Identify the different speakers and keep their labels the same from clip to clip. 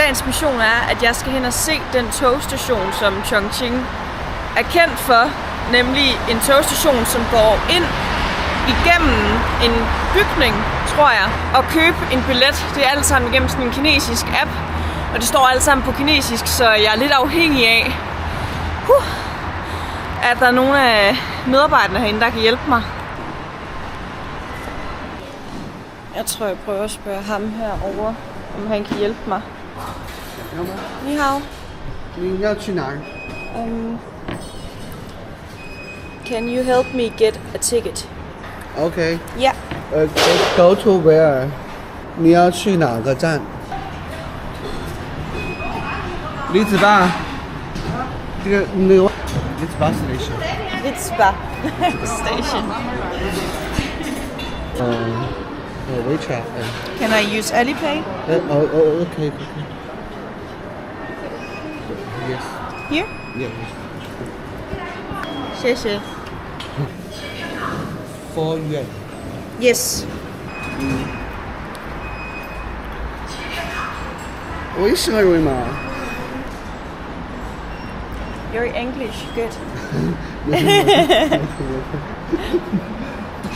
Speaker 1: dagens mission er, at jeg skal hen og se den togstation, som Chongqing er kendt for. Nemlig en togstation, som går ind igennem en bygning, tror jeg, og købe en billet. Det er alt sammen igennem sådan en kinesisk app. Og det står alt sammen på kinesisk, så jeg er lidt afhængig af, at der er nogle af medarbejderne herinde, der kan hjælpe mig. Jeg tror, jeg prøver at spørge ham herovre, om han kan hjælpe mig. Ni hao.
Speaker 2: 你要去哪儿？
Speaker 1: Can you help me get a ticket?
Speaker 2: OK，
Speaker 1: Yeah.
Speaker 2: go to where？ 你要去哪个站？李子坝。这个那个李子坝 station。
Speaker 1: Litzba station.
Speaker 2: WeChat。
Speaker 1: Can I use Alipay?
Speaker 2: OK。 Yes。
Speaker 1: Here?
Speaker 2: Yes。
Speaker 1: 谢谢。
Speaker 2: 4元。
Speaker 1: Yes.
Speaker 2: 为什么吗？
Speaker 1: Your English good.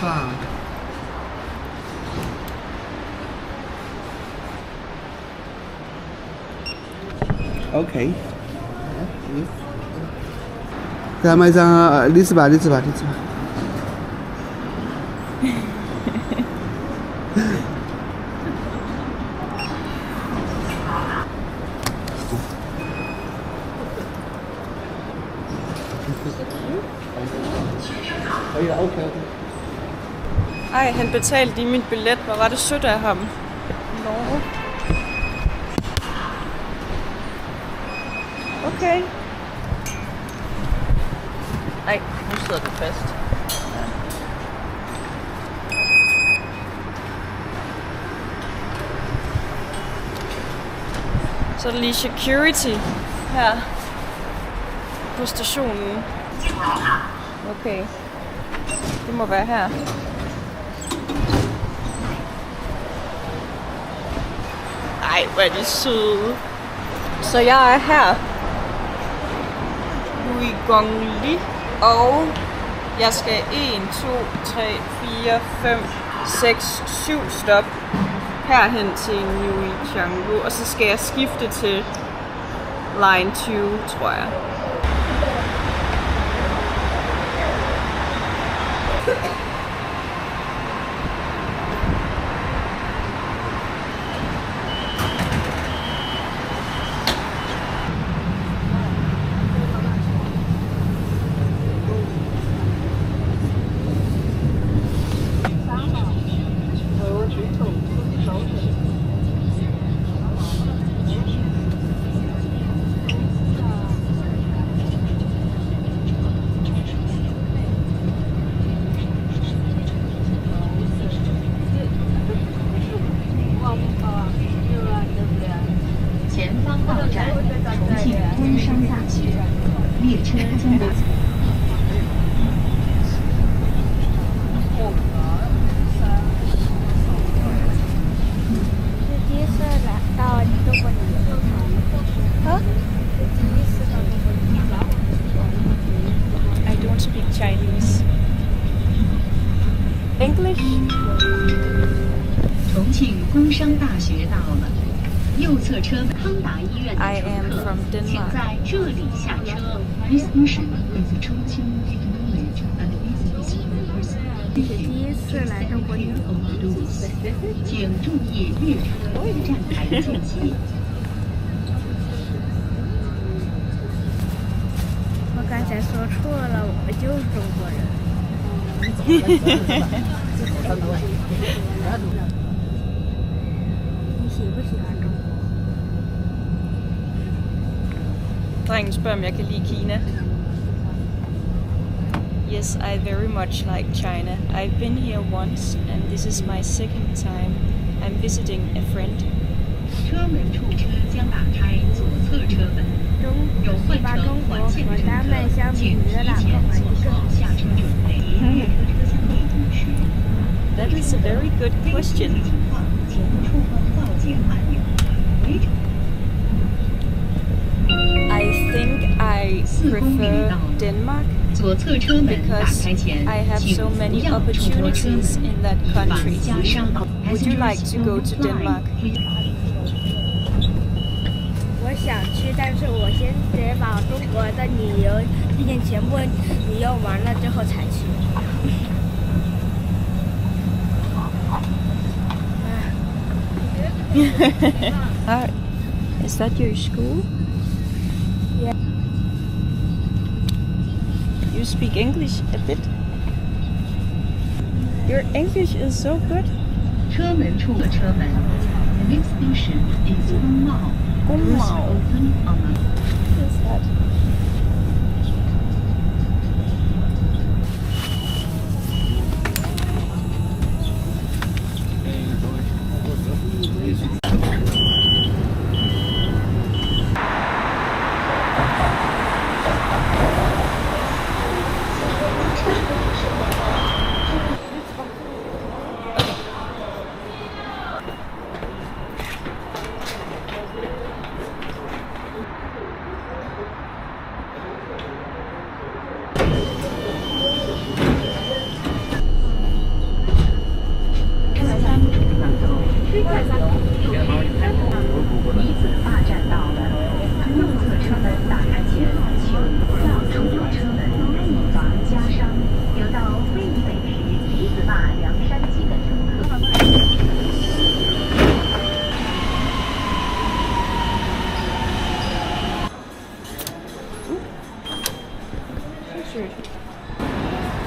Speaker 2: 爸。OK。再买张李子坝。可以了 ，OK。
Speaker 1: Ej, han betalte lige min billet. Hvor var det sødt af ham. Nå. Okay. Ej, nu sidder det fast. Så er der lige security her på stationen. Okay. Det må være her. Ej, hvor er de søde. Så jeg er her. Huigongli. Og jeg skal 1, 2, 3, 4, 5, 6, 7 stop herhen til Nui-Changu. Og så skal jeg skifte til line 20, tror jeg. I don't speak Chinese. English?
Speaker 3: 重庆工商大学到了，右侧车康达医院的
Speaker 1: I
Speaker 3: 乘
Speaker 1: am
Speaker 3: 客
Speaker 1: from，
Speaker 3: 请
Speaker 1: Denmark.
Speaker 3: 在这里下车。This station is Chongqing Technology and Business University.
Speaker 4: 第一次来中国旅游，
Speaker 3: 请注意列车站台间隙。
Speaker 4: 我刚才说错了，我就是中国人。你喜不喜欢中国？
Speaker 1: Drengen spørger, om jeg kan lide Kina. Yes, I very much like China. I've been here once, and this is my second time. I'm visiting a friend.
Speaker 3: 车门处车将打开左侧车门，有换乘环线的乘客，请提前做好下车准备。车厢内饮食。
Speaker 1: That is a very good question.
Speaker 3: 情况请触碰报警按钮。违者4公里的道
Speaker 1: prefer
Speaker 3: 路。
Speaker 1: Denmark
Speaker 3: 左侧车门打
Speaker 1: because
Speaker 3: 开前，
Speaker 1: I have
Speaker 3: 请
Speaker 1: so
Speaker 3: 不
Speaker 1: many
Speaker 3: 要触摸车
Speaker 1: opportunities
Speaker 3: 门，
Speaker 1: in that
Speaker 3: 以防
Speaker 1: country.
Speaker 3: 加伤。
Speaker 1: Would you like to go to Denmark?
Speaker 4: 我想去，但是我先得把中国的旅游之前全部旅游完了之后才去。
Speaker 1: Is that your school?
Speaker 4: Yeah.
Speaker 1: You speak English a bit? Your English is so good.
Speaker 3: 车门处的车门。The next station is 风貌。
Speaker 1: 风貌。
Speaker 3: Open on the
Speaker 1: What is that?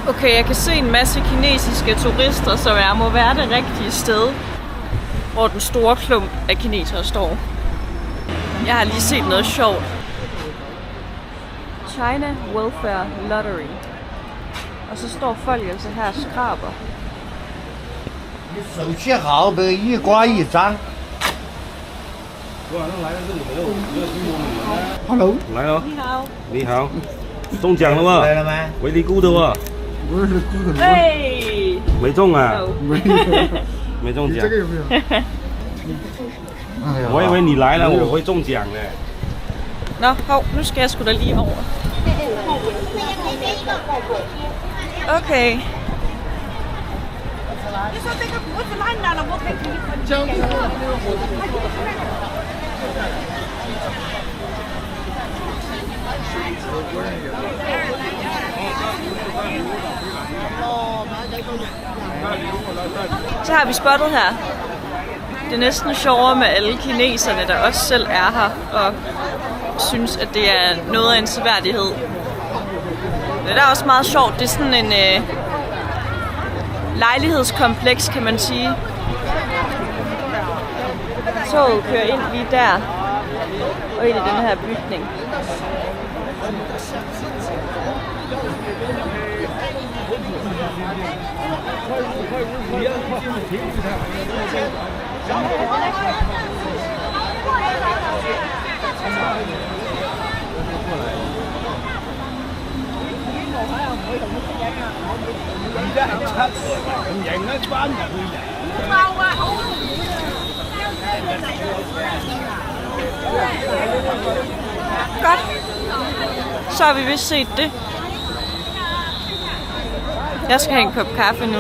Speaker 1: Okay, jeg kan se en masse kinesiske turister, så jeg må være det rigtige sted, hvor den store klump af kinesere står. Jeg har lige set noget sjovt. China Welfare Lottery. Og så står folk altså her og skraber.
Speaker 5: 手续好，不一刮一张。
Speaker 2: Hello，
Speaker 6: 来了，
Speaker 1: 你好。
Speaker 6: 你好，中奖了吗？
Speaker 5: 来了吗？
Speaker 6: 维尼姑的哇，
Speaker 2: 我是顾客。
Speaker 1: 哎，
Speaker 6: 没中啊，
Speaker 1: No
Speaker 6: 没中奖
Speaker 2: 这。个有没有？哎呀，
Speaker 6: 我以为你来了，我会中奖嘞。
Speaker 1: Nå, hov, nu skal jeg sgu da lige over. Okay. Så har vi spottet her. Det er næsten sjovere med alle kineserne, der også selv er her og synes, at det er noget af en seværdighed. Det er også meget sjovt. Det er sådan en lejlighedskompleks, kan man sige. Toget kører ind lige der og ind i den her bygning. Godt. Så har vi vist set det. Jeg skal have en kop kaffe nu.